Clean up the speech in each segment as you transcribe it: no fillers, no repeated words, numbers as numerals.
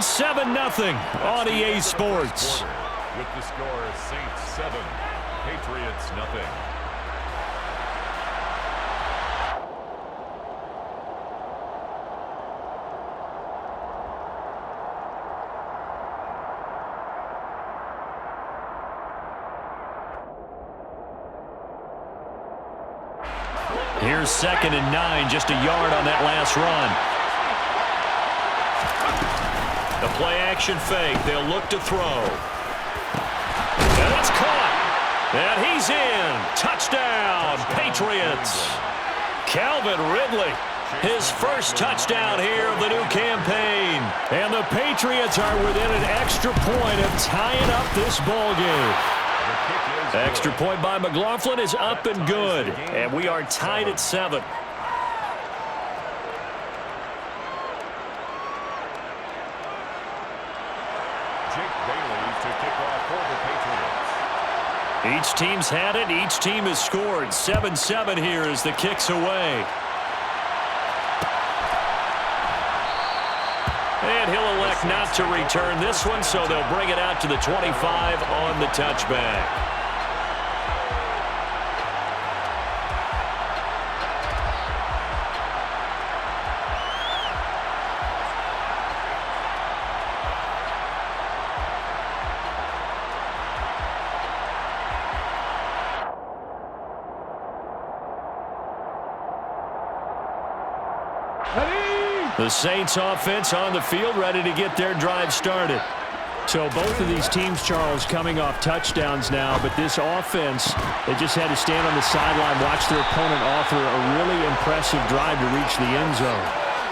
7-0 on EA Sports. With the score, Saints 7, Patriots 0. Here's 2nd and 9, just a yard on that last run. The play-action fake. They'll look to throw. And it's caught. And he's in. Touchdown, Patriots. Calvin Ridley, his first touchdown here of the new campaign. And the Patriots are within an extra point of tying up this ball game. Extra point by McLaughlin is up and good. And we are tied at 7. Each team's had it. Each team has scored. 7-7 here as the kick's away. And he'll elect not to return this one, so they'll bring it out to the 25 on the touchback. The Saints offense on the field, ready to get their drive started. So both of these teams, Charles, coming off touchdowns now, but this offense, they just had to stand on the sideline, watch their opponent offer a really impressive drive to reach the end zone.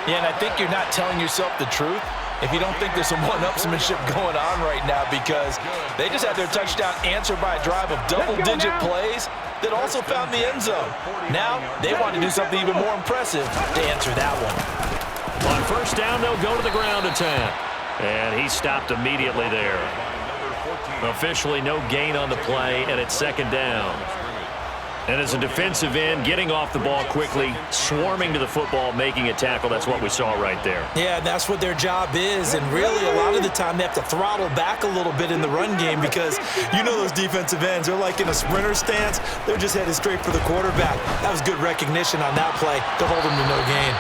Yeah, and I think you're not telling yourself the truth if you don't think there's some one-upsmanship going on right now, because they just had their touchdown answered by a drive of double-digit plays that also found the end zone. Now they want to do something even more impressive to answer that one. On first down, they'll go to the ground attack. And he stopped immediately there. Officially no gain on the play, and it's 2nd down. And as a defensive end, getting off the ball quickly, swarming to the football, making a tackle, that's what we saw right there. Yeah, that's what their job is, and really a lot of the time they have to throttle back a little bit in the run game because you know those defensive ends, they're like in a sprinter stance. They're just headed straight for the quarterback. That was good recognition on that play to hold them to no gain.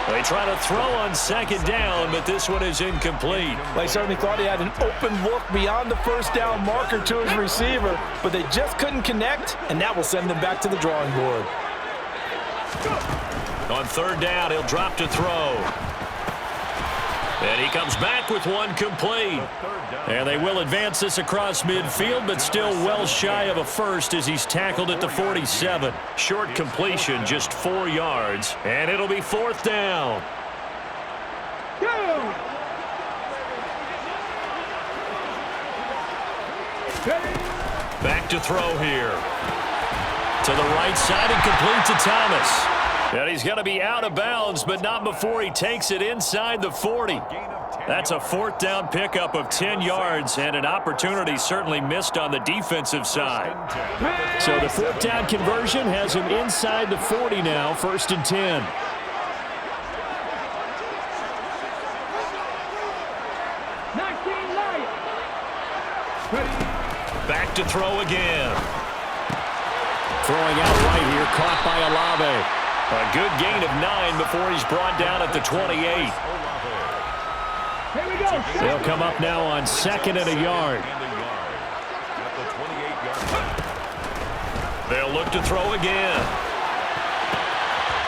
They try to throw on 2nd down, but this one is incomplete. They certainly thought he had an open look beyond the first down marker to his receiver, but they just couldn't connect, and that will send them back to the drawing board. On 3rd down, he'll drop to throw. And he comes back with one complete. And they will advance this across midfield, but still well shy of a first as he's tackled at the 47. Short completion, just 4 yards, and it'll be 4th down. Back to throw here. To the right side and complete to Thomas. And he's going to be out of bounds, but not before he takes it inside the 40. That's a 4th down pickup of 10 yards, and an opportunity certainly missed on the defensive side. So the 4th down conversion has him inside the 40 now, 1st and 10. Back to throw again. Throwing out right here, caught by Olave. A good gain of 9 before he's brought down at the 28. They'll come up now on 2nd and a yard. They'll look to throw again.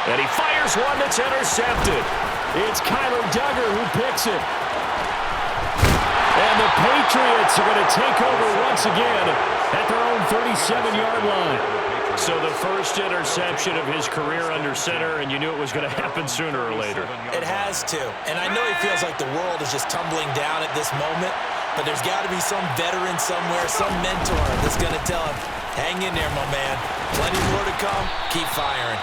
And he fires one that's intercepted. It's Kyler Duggar who picks it. And the Patriots are going to take over once again at their own 37-yard line. So the first interception of his career under center, and you knew it was going to happen sooner or later. It has to. And I know he feels like the world is just tumbling down at this moment, but there's got to be some veteran somewhere, some mentor that's going to tell him, hang in there, my man. Plenty more to come. Keep firing.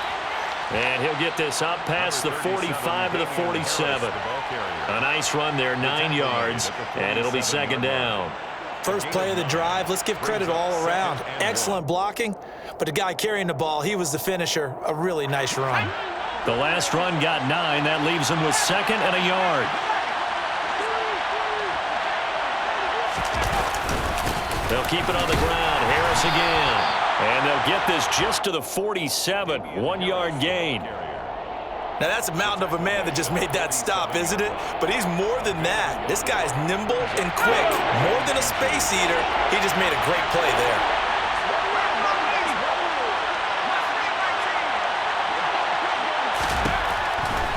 And he'll get this up past the 45 to the 47. A nice run there, 9 yards, and it'll be 2nd down. First play of the drive, let's give credit all around. Excellent blocking, but the guy carrying the ball, he was the finisher. A really nice run. The last run got 9. That leaves him with 2nd and a yard. They'll keep it on the ground. Harris again. And they'll get this just to the 47. 1-yard gain. Now, that's a mountain of a man that just made that stop, isn't it? But he's more than that. This guy's nimble and quick. More than a space eater. He just made a great play there.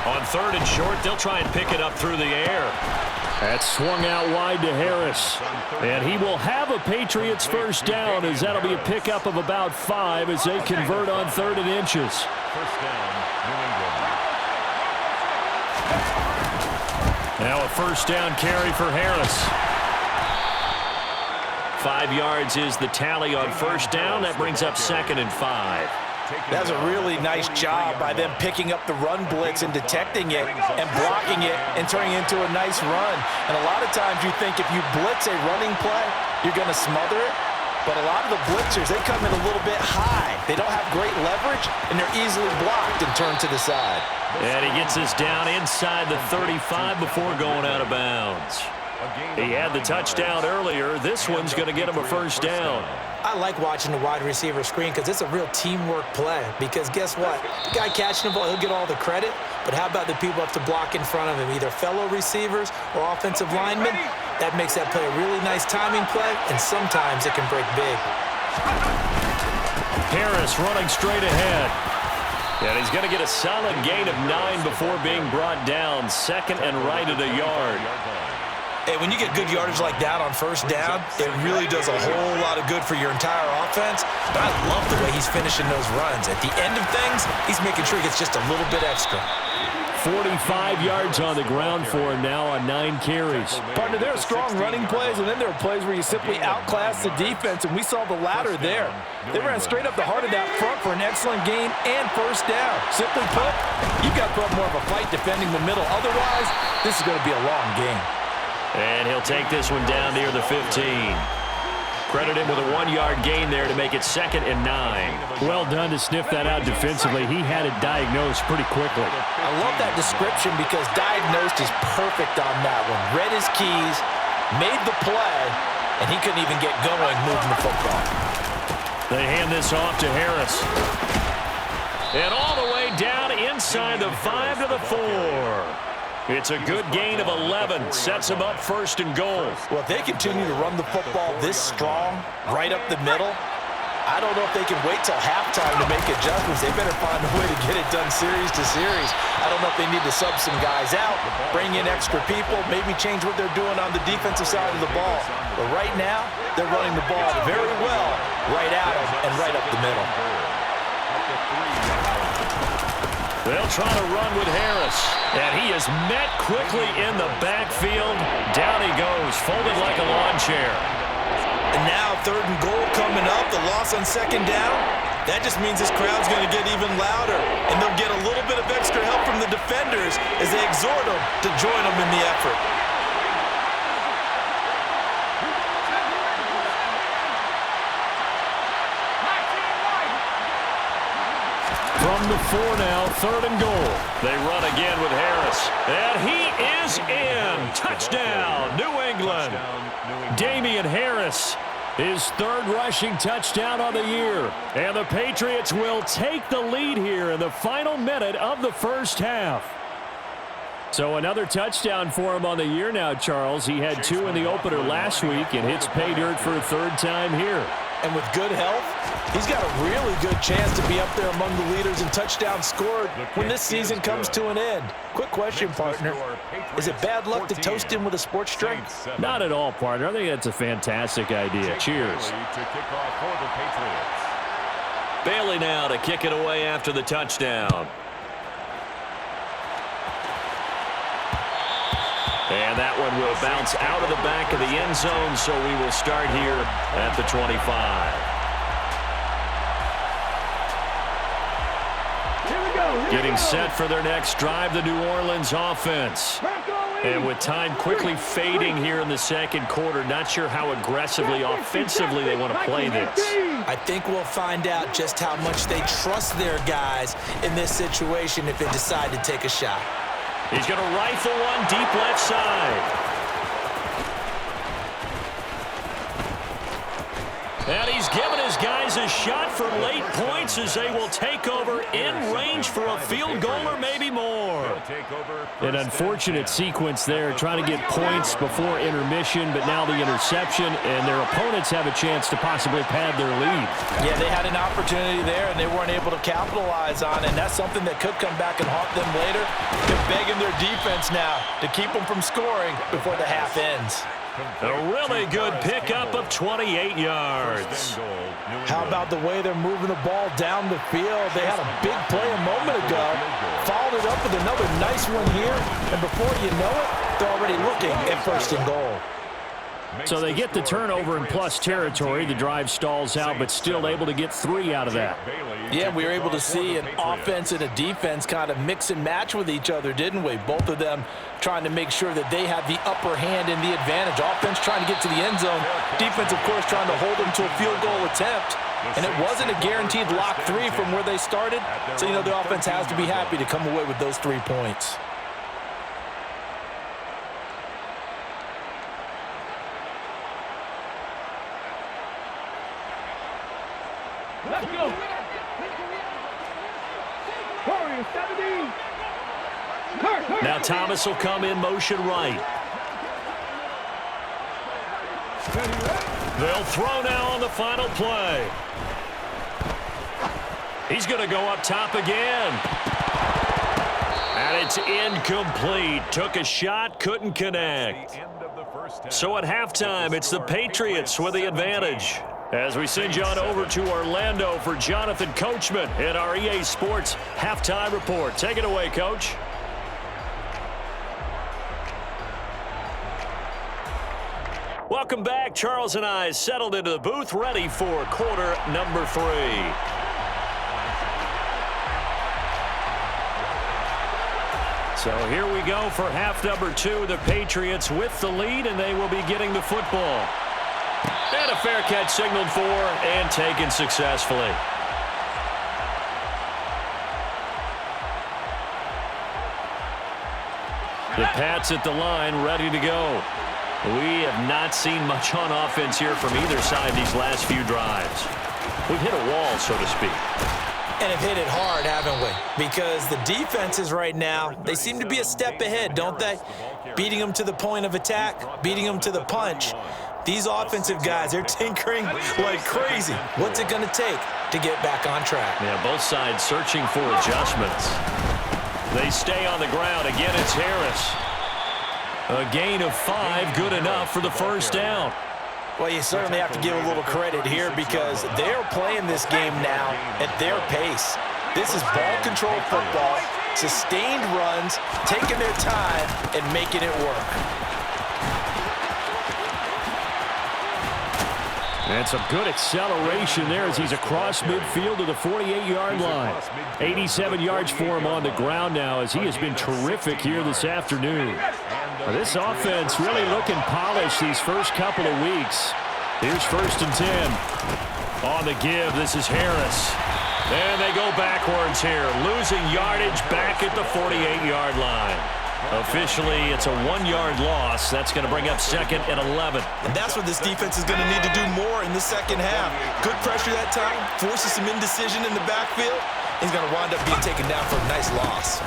On 3rd and short, they'll try and pick it up through the air. That's swung out wide to Harris. And he will have a Patriots first down, as that'll be a pickup of about 5 as they convert on 3rd and inches. First down, New England. Now a first down carry for Harris. 5 yards is the tally on first down. That brings up 2nd and 5. That's a really nice job by them picking up the run blitz and detecting it and blocking it and turning it into a nice run. And a lot of times you think if you blitz a running play, you're going to smother it. But a lot of the blitzers, they come in a little bit high. They don't have great leverage, and they're easily blocked and turned to the side. And he gets us down inside the 35 before going out of bounds. He had the touchdown earlier. This one's going to get him a first down. I like watching the wide receiver screen because it's a real teamwork play. Because guess what? The guy catching the ball, he'll get all the credit. But how about the people up to block in front of him, either fellow receivers or offensive linemen? That makes that play a really nice timing play, and sometimes it can break big. Harris running straight ahead. And he's going to get a solid gain of 9 before being brought down. 2nd and right at a yard. Hey, when you get good yardage like that on first down, it really does a whole lot of good for your entire offense. But I love the way he's finishing those runs. At the end of things, he's making sure he gets just a little bit extra. 45 yards on the ground for him now on 9 carries. Partner, there are strong running plays, and then there are plays where you simply outclass the defense, and we saw the latter there. They ran straight up the heart of that front for an excellent gain and first down. Simply put, you've got to put up more of a fight defending the middle. Otherwise, this is going to be a long game. And he'll take this one down near the 15. Credit him with a 1-yard gain there to make it 2nd and 9. Well done to sniff that out defensively. He had it diagnosed pretty quickly. I love that description because diagnosed is perfect on that one. Read his keys, made the play, and he couldn't even get going moving the football. They hand this off to Harris. And all the way down inside the 5 to the 4. It's a good gain of 11. Sets him up 1st and goal. Well, if they continue to run the football this strong, right up the middle, I don't know if they can wait till halftime to make adjustments. They better find a way to get it done series to series. I don't know if they need to sub some guys out, bring in extra people, maybe change what they're doing on the defensive side of the ball. But right now, they're running the ball very well right at them and right up the middle. They'll try to run with Harris. And he is met quickly in the backfield. Down he goes, folded like a lawn chair. And now 3rd and goal coming up. The loss on 2nd down. That just means this crowd's going to get even louder. And they'll get a little bit of extra help from the defenders as they exhort them to join them in the effort. From the 4 now, 3rd and goal. They run again with Harris. And he is in. Touchdown, New England. Damian Harris, his 3rd rushing touchdown on the year. And the Patriots will take the lead here in the final minute of the first half. So another touchdown for him on the year now, Charles. He had 2 in the opener last week and hits pay dirt for a 3rd time here. And with good health, he's got a really good chance to be up there among the leaders in touchdowns scored when this season comes to an end. Quick question, partner. Is it bad luck to toast him with a sports drink? Not at all, partner. I think that's a fantastic idea. Cheers. Bailey now to kick it away after the touchdown. And that one will bounce out of the back of the end zone, so we will start here at the 25. Getting set for their next drive, the New Orleans offense. And with time quickly fading here in the 2nd quarter, not sure how aggressively, offensively they want to play this. I think we'll find out just how much they trust their guys in this situation if they decide to take a shot. He's going to rifle one deep left side. And he's given his guys a shot for late points as they will take over in range for a field goal or maybe more. An unfortunate sequence there, trying to get points before intermission, but now the interception, and their opponents have a chance to possibly pad their lead. Yeah, they had an opportunity there, and they weren't able to capitalize on it, and that's something that could come back and haunt them later. They're begging their defense now to keep them from scoring before the half ends. A really good pickup of 28 yards. How about the way they're moving the ball down the field? They had a big play a moment ago, followed it up with another nice one here, and before you know it, they're already looking at 1st and goal. So they get the turnover in plus territory. The drive stalls out, but still able to get 3 out of that. Yeah, we were able to see an offense and a defense kind of mix and match with each other, didn't we? Both of them trying to make sure that they have the upper hand and the advantage. Offense trying to get to the end zone. Defense, of course, trying to hold them to a field goal attempt. And it wasn't a guaranteed lock 3 from where they started. So, you know, the offense has to be happy to come away with those 3 points. Let's go. Now Thomas will come in motion right. They'll throw now on the final play. He's going to go up top again. And it's incomplete. Took a shot, couldn't connect. So at halftime, it's the Patriots with the advantage. As we send you on over to Orlando for Jonathan Coachman in our EA Sports Halftime Report. Take it away, Coach. Welcome back. Charles and I settled into the booth, ready for quarter number 3. So here we go for half number 2. The Patriots with the lead, and they will be getting the football. And a fair catch signaled for and taken successfully. The Pats at the line, ready to go. We have not seen much on offense here from either side these last few drives. We've hit a wall, so to speak. And have hit it hard, haven't we? Because the defenses right now, they seem to be a step ahead, don't they? Beating them to the point of attack, beating them to the punch. These offensive guys, they're tinkering like crazy. What's it going to take to get back on track? Yeah, both sides searching for adjustments. They stay on the ground. Again, it's Harris. A gain of 5, good enough for the first down. Well, you certainly have to give a little credit here because they're playing this game now at their pace. This is ball control football, sustained runs, taking their time, and making it work. And some good acceleration there as he's across midfield to the 48-yard line. 87 yards for him on the ground now as he has been terrific here this afternoon. This offense really looking polished these first couple of weeks. Here's 1st and 10. On the give, this is Harris. And they go backwards here, losing yardage back at the 48-yard line. Officially, it's a 1-yard loss. That's going to bring up 2nd and 11. And that's what this defense is going to need to do more in the second half. Good pressure that time, forces some indecision in the backfield. He's going to wind up being taken down for a nice loss.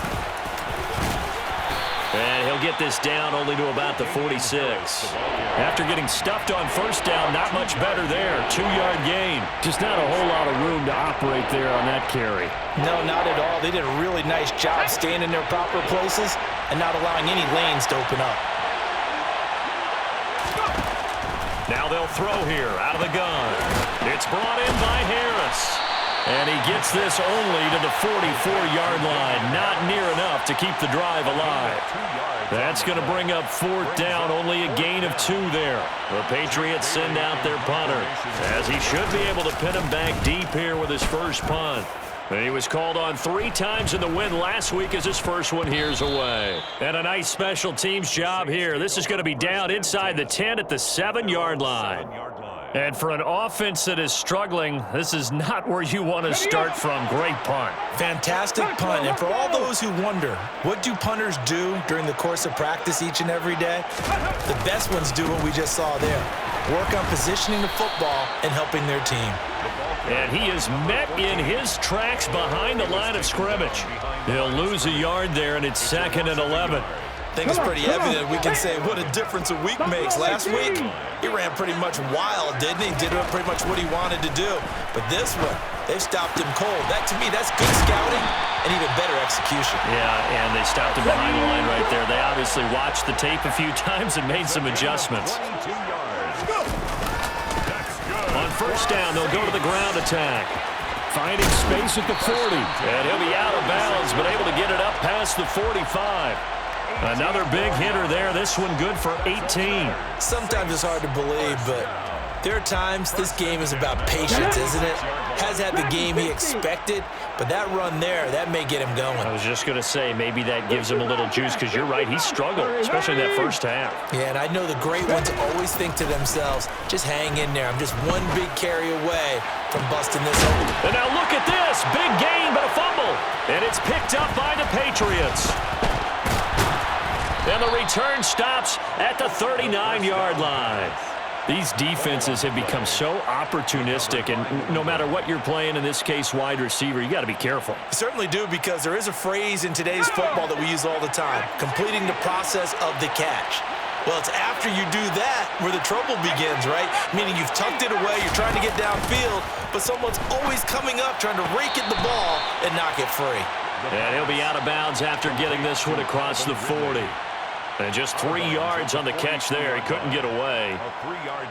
And he'll get this down only to about the 46. After getting stuffed on 1st down, not much better there. 2-yard gain. Just not a whole lot of room to operate there on that carry. No, not at all. They did a really nice job staying in their proper places and not allowing any lanes to open up. Now they'll throw here out of the gun. It's brought in by Harris. And he gets this only to the 44-yard line. Not near enough to keep the drive alive. That's going to bring up 4th down. Only a gain of 2 there. The Patriots send out their punter, as he should be able to pin him back deep here with his first punt. He was called on 3 times in the win last week as his first one here's away. And a nice special teams job here. This is going to be down inside the 10 at the 7-yard line. And for an offense that is struggling, this is not where you want to start from. Great punt. Fantastic punt. And for all those who wonder, what do punters do during the course of practice each and every day? The best ones do what we just saw there. Work on positioning the football and helping their team. And he is met in his tracks behind the line of scrimmage. He'll lose a yard there, and it's 2nd and 11. I think it's pretty evident. We can say what a difference a week makes. Last week, he ran pretty much wild, didn't he? Did pretty much what he wanted to do. But this one, they've stopped him cold. That, to me, that's good scouting and even better execution. Yeah, and they stopped him behind the line right there. They obviously watched the tape a few times and made some adjustments. On first down, they'll go to the ground attack. Finding space at the 40. And he'll be out of bounds, but able to get it up past the 45. Another big hitter there. This one good for 18. Sometimes it's hard to believe, but there are times this game is about patience, isn't it? Has had the game he expected, but that run there, that may get him going. I was just going to say, maybe that gives him a little juice, because you're right, he struggled, especially in that first half. Yeah, and I know the great ones always think to themselves, just hang in there. I'm just one big carry away from busting this open. And now look at this. Big gain, but a fumble. And it's picked up by the Patriots. And the return stops at the 39-yard line. These defenses have become so opportunistic, and no matter what you're playing, in this case wide receiver, you got to be careful. You certainly do, because there is a phrase in today's football that we use all the time, completing the process of the catch. Well, it's after you do that where the trouble begins, right? Meaning you've tucked it away, you're trying to get downfield, but someone's always coming up trying to rake at the ball and knock it free. And he'll be out of bounds after getting this one across the 40. And just 3 yards on the catch there. He couldn't get away.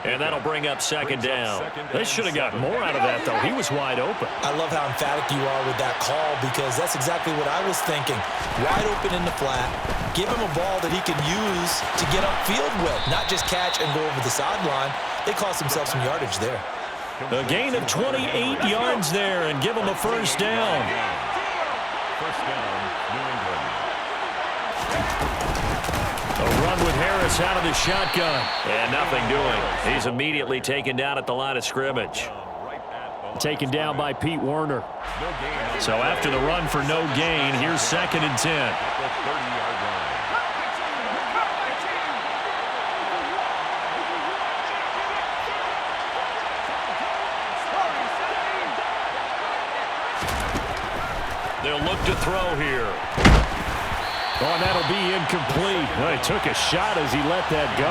And that'll bring up 2nd down. They should have got more out of that, though. He was wide open. I love how emphatic you are with that call, because that's exactly what I was thinking. Wide open in the flat. Give him a ball that he can use to get upfield with, not just catch and go over the sideline. They cost themselves some yardage there. A gain of 28 yards there, and give him a first down. First down, New England. A run with Harris out of the shotgun. And nothing doing. He's immediately taken down at the line of scrimmage. Taken down by Pete Werner. So after the run for no gain, here's 2nd and 10. At the 30-yard line. They'll look to throw here. Oh, and that'll be incomplete. Well, he took a shot as he let that go.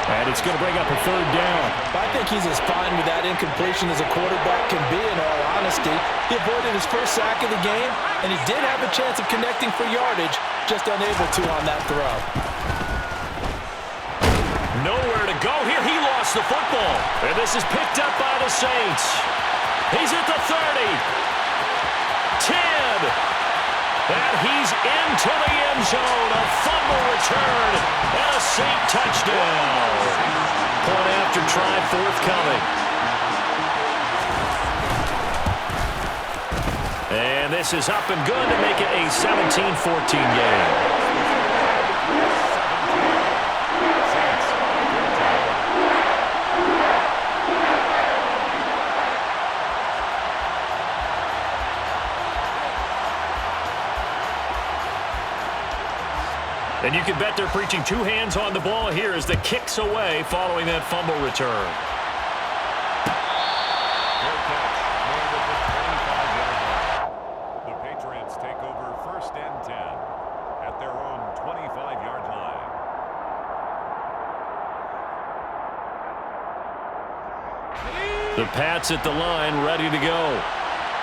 And it's going to bring up a 3rd down. I think he's as fine with that incompletion as a quarterback can be, in all honesty. He avoided his first sack of the game, and he did have a chance of connecting for yardage, just unable to on that throw. Nowhere to go here. He lost the football. And this is picked up by the Saints. He's at the 30. 10. And he's into the end zone. A fumble return and a Saint touchdown. Point after try forthcoming. And this is up and good to make it a 17-14 game. And you can bet they're preaching 2 hands on the ball here as the kick's away following that fumble return. The Patriots take over 1st and 10 at their own 25-yard line. The Pats at the line, ready to go.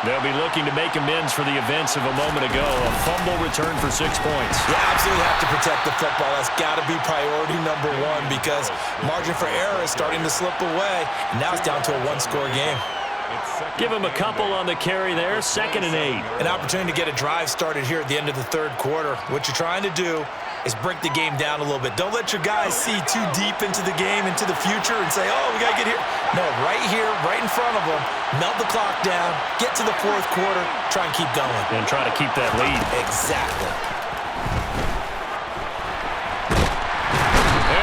They'll be looking to make amends for the events of a moment ago. A fumble return for 6 points. You absolutely have to protect the football. That's got to be priority number 1, because margin for error is starting to slip away. And now it's down to a 1-score game. Give him a couple on the carry there. 2nd and 8. An opportunity to get a drive started here at the end of the 3rd quarter. What you're trying to do is break the game down a little bit. Don't let your guys see too deep into the game, into the future, and say, oh, we got to get here. No, right here, right in front of them, melt the clock down, get to the 4th quarter, try and keep going. And try to keep that lead. Exactly.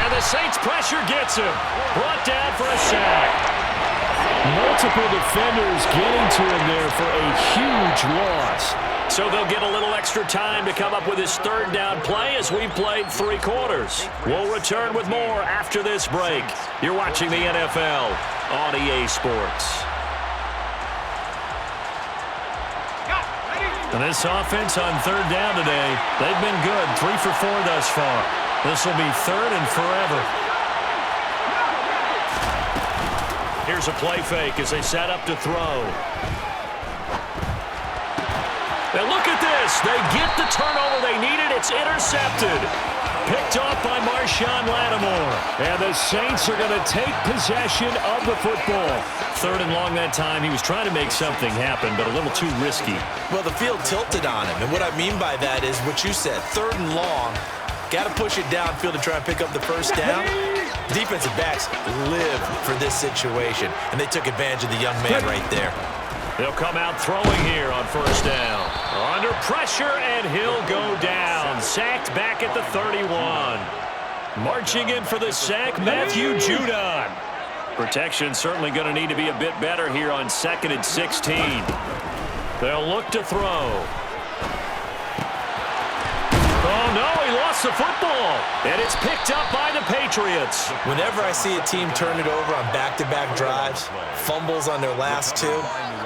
And the Saints pressure gets him. Brought down for a sack. Multiple defenders getting to him there for a huge loss. So they'll get a little extra time to come up with his third down play as we've played 3 quarters. We'll return with more after this break. You're watching the NFL on EA Sports. And this offense on third down today, they've been good. 3 for 4 thus far. This will be third and forever. Here's a play fake as they set up to throw. And look at this. They get the turnover they needed. It's intercepted. Picked off by Marshawn Lattimore. And the Saints are going to take possession of the football. Third and long that time. He was trying to make something happen, but a little too risky. Well, the field tilted on him. And what I mean by that is what you said. Third and long. Got to push it downfield to try and pick up the first down. Defensive backs live for this situation. And they took advantage of the young man right there. They'll come out throwing here on first down. Under pressure, and he'll go down. Sacked back at the 31. Marching in for the sack, Matthew Judon. Protection certainly going to need to be a bit better here on 2nd and 16. They'll look to throw. Oh, no, he lost the football. And it's picked up by the Patriots. Whenever I see a team turn it over on back-to-back drives, fumbles on their last 2,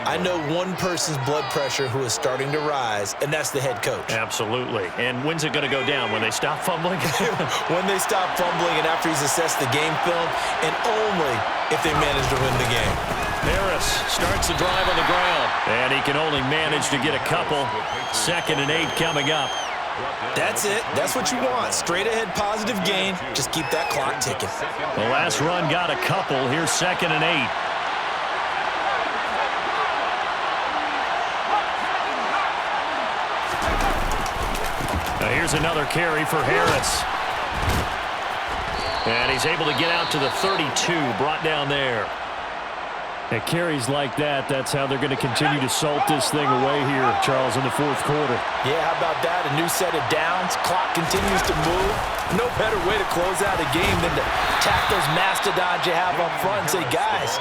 I know one person's blood pressure who is starting to rise, and that's the head coach. Absolutely. And when's it going to go down? When they stop fumbling? When they stop fumbling and after he's assessed the game film, and only if they manage to win the game. Harris starts the drive on the ground, and he can only manage to get a couple. 2nd and 8 coming up. That's it. That's what you want. Straight ahead positive gain. Just keep that clock ticking. The last run got a couple. Here's 2nd and 8. Now here's another carry for Harris. And he's able to get out to the 32, brought down there. At carries like that, that's how they're going to continue to salt this thing away here, Charles, in the 4th quarter. Yeah, how about that? A new set of downs. Clock continues to move. No better way to close out a game than to tap those mastodons you have up front and say, guys,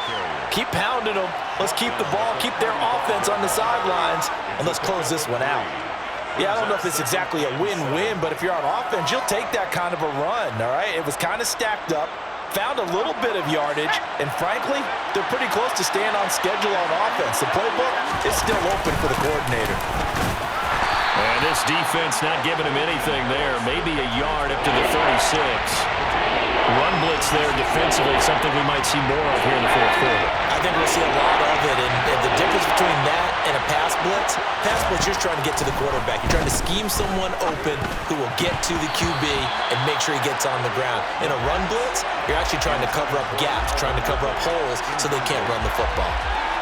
keep pounding them. Let's keep the ball, keep their offense on the sidelines, and let's close this one out. Yeah, I don't know if it's exactly a win-win, but if you're on offense, you'll take that kind of a run, all right? It was kind of stacked up, found a little bit of yardage, and frankly, they're pretty close to staying on schedule on offense. The playbook is still open for the coordinator. And this defense not giving him anything there, maybe a yard up to the 36. Run blitz there defensively, something we might see more of here in the 4th quarter. I think we'll see a lot of it, and the difference between that and a pass blitz, you're just trying to get to the quarterback. You're trying to scheme someone open who will get to the QB and make sure he gets on the ground. In a run blitz, you're actually trying to cover up gaps, trying to cover up holes so they can't run the football.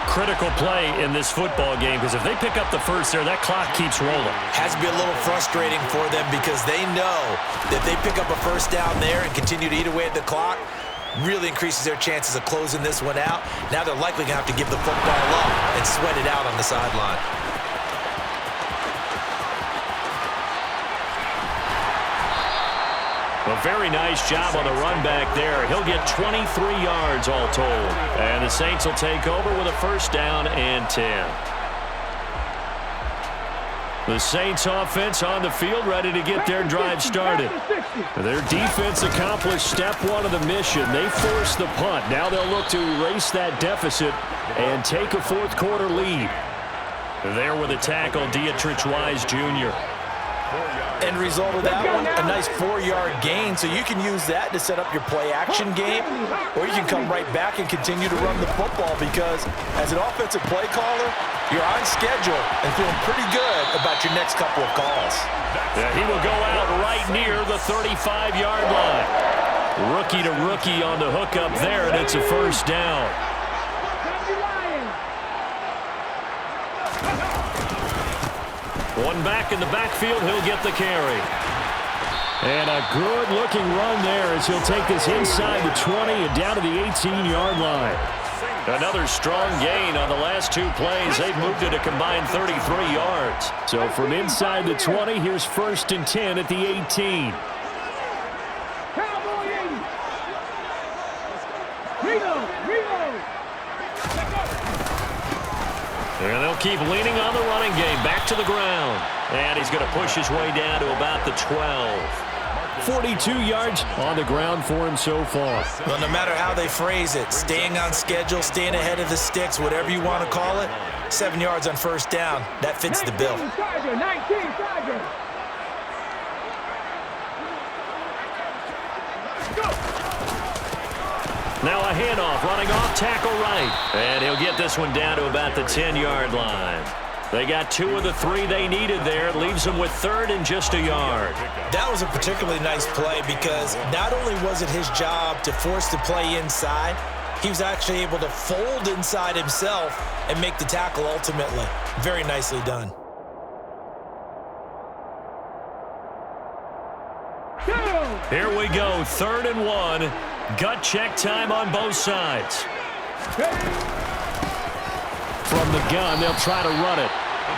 Critical play in this football game, because if they pick up the first there, that clock keeps rolling. Has to be a little frustrating for them because they know that if they pick up a first down there and continue to eat away at the clock, really increases their chances of closing this one out. Now they're likely going to have to give the football up and sweat it out on the sideline. A very nice job on the run back there. He'll get 23 yards all told. And the Saints will take over with a first down and 10. The Saints offense on the field, ready to get their drive started. Their defense accomplished step 1 of the mission. They forced the punt. Now they'll look to erase that deficit and take a 4th quarter lead. There with a tackle, Dietrich Wise Jr. End result of that one, a nice 4-yard gain, so you can use that to set up your play-action game, or you can come right back and continue to run the football because as an offensive play caller, you're on schedule and feeling pretty good about your next couple of calls. Yeah, he will go out right near the 35-yard line. Rookie to rookie on the hookup there, and it's a first down. One back in the backfield, he'll get the carry. And a good-looking run there as he'll take this inside the 20 and down to the 18-yard line. Another strong gain on the last 2 plays. They've moved it a combined 33 yards. So from inside the 20, here's 1st and 10 at the 18. And they'll keep leaning on the running game. Back to the ground. And he's going to push his way down to about the 12. 42 yards on the ground for him so far. Well, no matter how they phrase it, staying on schedule, staying ahead of the sticks, whatever you want to call it, 7 yards on first down, that fits the bill. 19, Tiger. Now a handoff, running off tackle right. And he'll get this one down to about the 10-yard line. They got 2 of the 3 they needed there. It leaves them with 3rd and just a yard. That was a particularly nice play because not only was it his job to force the play inside, he was actually able to fold inside himself and make the tackle ultimately. Very nicely done. Here we go, 3rd and 1. Gut check time on both sides. From the gun, they'll try to run it.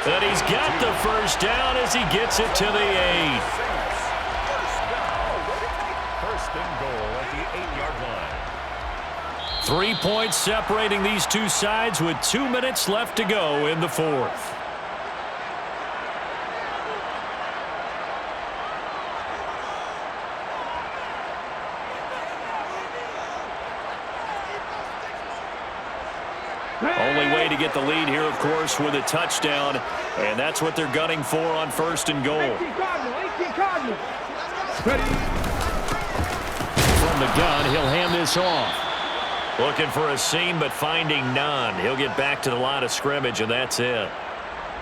And he's got the first down as he gets it to the 8. First and goal at the 8-yard line. 3 points separating these two sides with 2 minutes left to go in the 4th. Only way to get the lead here, of course, with a touchdown. And that's what they're gunning for on 1st and goal. 18 Cardinal. Ready. From the gun, he'll hand this off. Looking for a seam, but finding none. He'll get back to the line of scrimmage, and that's it.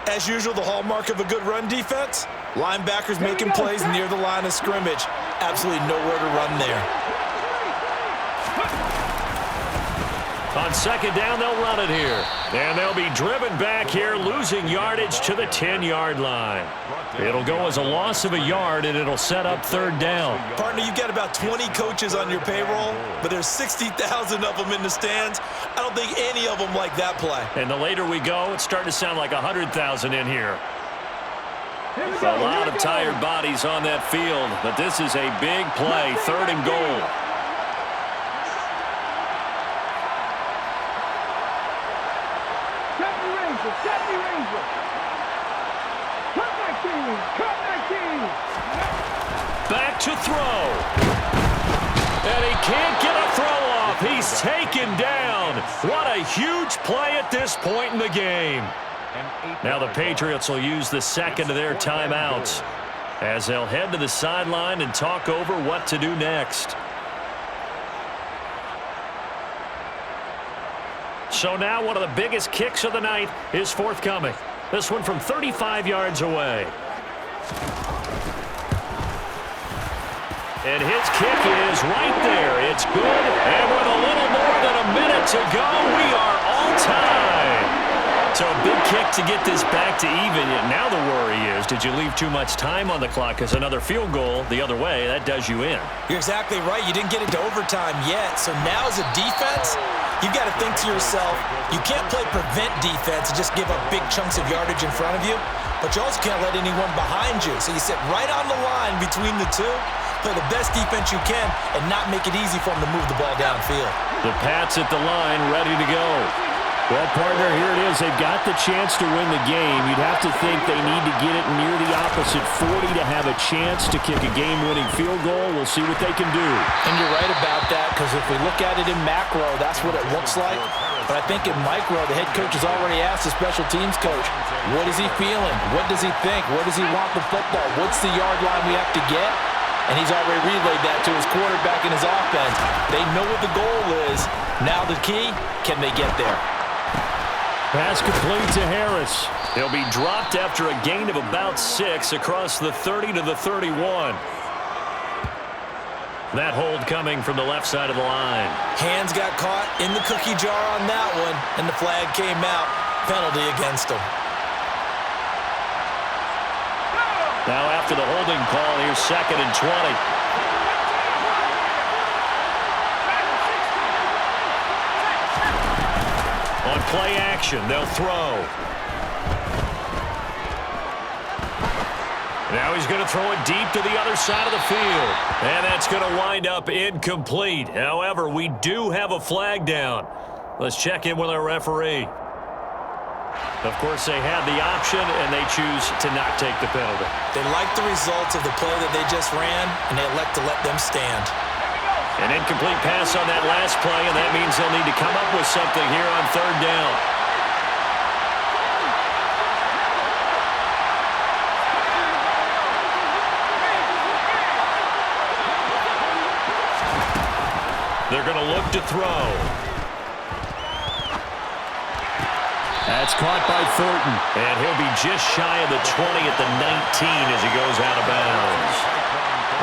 As usual, the hallmark of a good run defense, linebackers making plays near the line of scrimmage. Absolutely nowhere to run there. On 2nd down, they'll run it here. And they'll be driven back here, losing yardage to the 10-yard line. It'll go as a loss of a yard, and it'll set up 3rd down. Partner, you've got about 20 coaches on your payroll, but there's 60,000 of them in the stands. I don't think any of them like that play. And the later we go, it's starting to sound like 100,000 in here. A lot of tired bodies on that field, but this is a big play, 3rd and goal. Back to throw. And he can't get a throw off. He's taken down. What a huge play at this point in the game. Now the Patriots will use the 2nd of their timeouts as they'll head to the sideline and talk over what to do next. So now one of the biggest kicks of the night is forthcoming. This one from 35 yards away. And his kick is right there. It's good. And with a little more than a minute to go, we are all tied. So a big kick to get this back to even. Now the worry is, did you leave too much time on the clock? Because another field goal the other way, that does you in. You're exactly right. You didn't get into overtime yet. So now as a defense, you've got to think to yourself, you can't play prevent defense and just give up big chunks of yardage in front of you, but you also can't let anyone behind you. So you sit right on the line between the two, play the best defense you can, and not make it easy for them to move the ball downfield. The Pats at the line, ready to go. Well, partner, here it is. They've got the chance to win the game. You'd have to think they need to get it near the opposite 40 to have a chance to kick a game-winning field goal. We'll see what they can do. And you're right about that, because if we look at it in macro, that's what it looks like. But I think in micro, the head coach has already asked the special teams coach, what is he feeling? What does he think? Where does he want the football? What's the yard line we have to get? And he's already relayed that to his quarterback and his offense. They know what the goal is. Now the key, can they get there? Pass complete to Harris. He'll be dropped after a gain of about 6 across the 30 to the 31. That hold coming from the left side of the line. Hands got caught in the cookie jar on that one, and the flag came out. Penalty against him. Now after the holding call, here's 2nd and 20. On play action, they'll throw. Now he's going to throw it deep to the other side of the field. And that's going to wind up incomplete. However, we do have a flag down. Let's check in with our referee. Of course, they had the option, and they choose to not take the penalty. They like the results of the play that they just ran, and they elect to let them stand. An incomplete pass on that last play, and that means they'll need to come up with something here on third down. They're going to look to throw. That's caught by Thornton. And he'll be just shy of the 20 at the 19 as he goes out of bounds.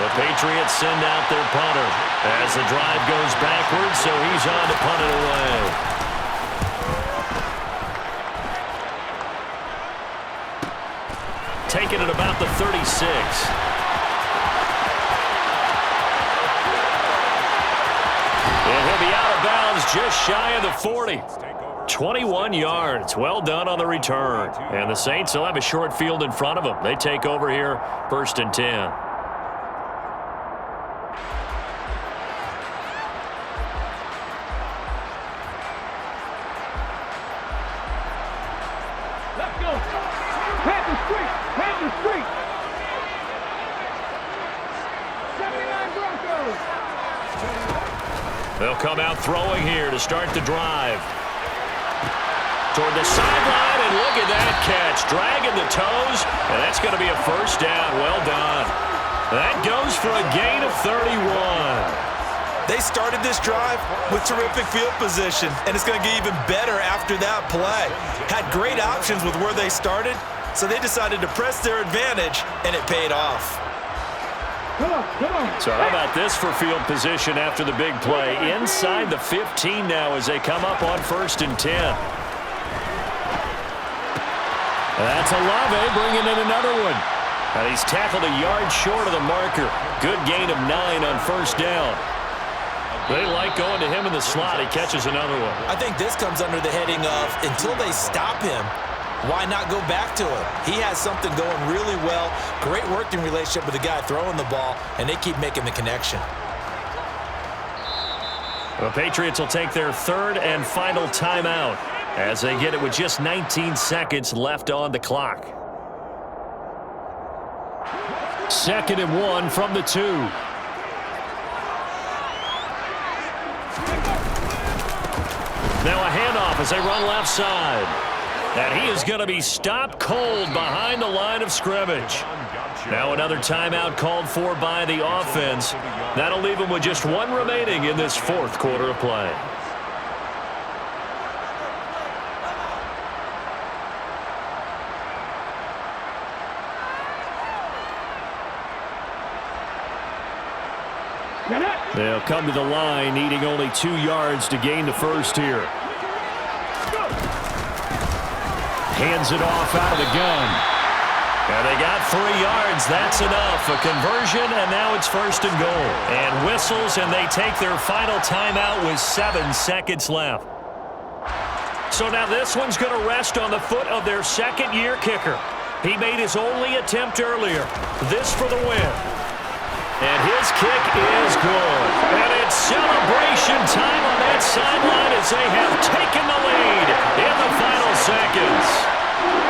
The Patriots send out their punter as the drive goes backwards, so he's on to punt it away. Taking it about the 36. And he'll be out of bounds just shy of the 40. 21 yards. Well done on the return. And the Saints will have a short field in front of them. They take over here, 1st and 10. Let's go. Panther Street. Panther Street. 79 Broncos. They'll come out throwing here to start the drive. Toward the sideline, and look at that catch. Dragging the toes, and that's going to be a first down. Well done. That goes for a gain of 31. They started this drive with terrific field position, and it's going to get even better after that play. Had great options with where they started, so they decided to press their advantage, and it paid off. Come on, come on. So how about this for field position after the big play? Inside the 15 now as they come up on 1st and 10. That's Olave bringing in another one. And he's tackled a yard short of the marker. Good gain of 9 on 1st down. They like going to him in the slot. He catches another one. I think this comes under the heading of until they stop him, why not go back to him? He has something going really well. Great working relationship with the guy throwing the ball, and they keep making the connection. The Patriots will take their 3rd and final timeout as they get it with just 19 seconds left on the clock. 2nd and 1 from the 2. Now a handoff as they run left side. And he is going to be stopped cold behind the line of scrimmage. Now another timeout called for by the offense. That'll leave them with just 1 remaining in this 4th quarter of play. They'll come to the line, needing only 2 yards to gain the first here. Hands it off out of the gun. And they got 3 yards. That's enough. A conversion, and now it's 1st and goal. And whistles, and they take their final timeout with 7 seconds left. So now this one's going to rest on the foot of their 2nd-year kicker. He made his only attempt earlier. This for the win. And his kick is good. And it's celebration time on that sideline as they have taken the lead in the final seconds.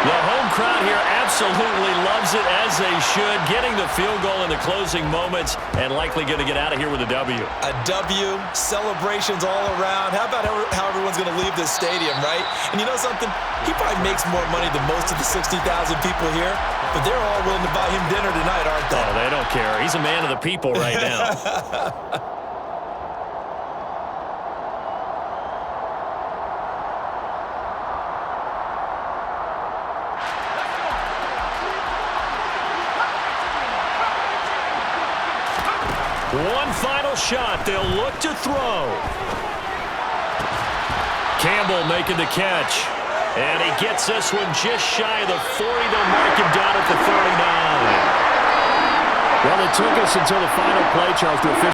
The home crowd here absolutely loves it, as they should, getting the field goal in the closing moments and likely going to get out of here with a W. A W, celebrations all around. How about how everyone's going to leave this stadium, right? And you know something? He probably makes more money than most of the 60,000 people here, but they're all willing to buy him dinner tonight, aren't they? Oh, they don't care. He's a man of the people right now. One final shot. They'll look to throw. Campbell making the catch. And he gets this one just shy of the 40. They'll mark him down at the 39. Well, it took us until the final play, Charles, to officially